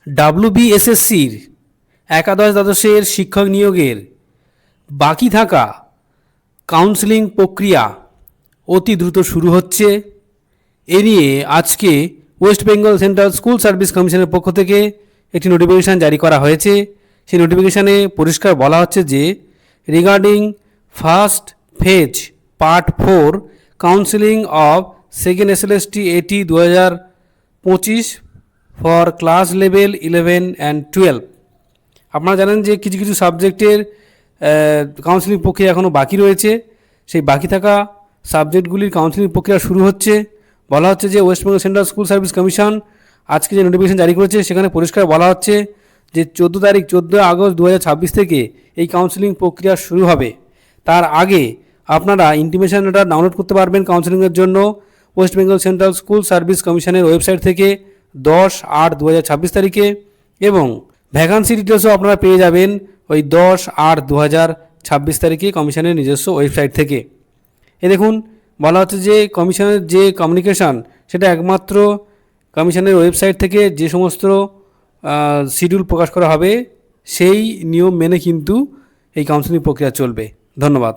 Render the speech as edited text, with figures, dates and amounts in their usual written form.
WBSSCর একাদশ দ্বাদশের শিক্ষক নিয়োগের বাকি থাকা কাউন্সেলিং প্রক্রিয়া অতি দ্রুত শুরু হচ্ছে। এ নিয়ে আজকে West Bengal central school service কমিশনের পক্ষ থেকে একটি নোটিফিকেশান জারি করা হয়েছে। সেই নোটিফিকেশানে পরিষ্কার বলা হচ্ছে যে regarding first phase part 4 counselling of second SLST AT 2025 for class level 11 and 12। আপনারা জানেন যে কিছু কিছু সাবজেক্টের কাউন্সেলিং প্রক্রিয়া এখনও বাকি রয়েছে। সেই বাকি থাকা সাবজেক্টগুলির কাউন্সেলিং প্রক্রিয়া শুরু হচ্ছে। বলা হচ্ছে যে West Bengal central school service commission আজকে যে নোটিফিকেশন জারি করেছে সেখানে পরিষ্কার বলা হচ্ছে যে 14 আগস্ট 2026 থেকে এই কাউন্সেলিং প্রক্রিয়া শুরু হবে। তার আগে আপনারা ইন্টিমেশন লেটার ডাউনলোড করতে পারবেন কাউন্সেলিংয়ের জন্য West Bengal central school service কমিশনের ওয়েবসাইট থেকে 10/8/2026 তারিখে, এবং ভ্যাকান্সি ডিটেলসও আপনারা পেয়ে যাবেন ওই 10/8/2026 তারিখে কমিশনের নিজস্ব ওয়েবসাইট থেকে। এ দেখুন বলা হচ্ছে যে কমিশনের যে কমিউনিকেশান সেটা একমাত্র কমিশনের ওয়েবসাইট থেকে যে সমস্ত শিডিউল প্রকাশ করা হবে সেই নিয়ম মেনে কিন্তু এই কাউন্সেলিং প্রক্রিয়া চলবে। ধন্যবাদ।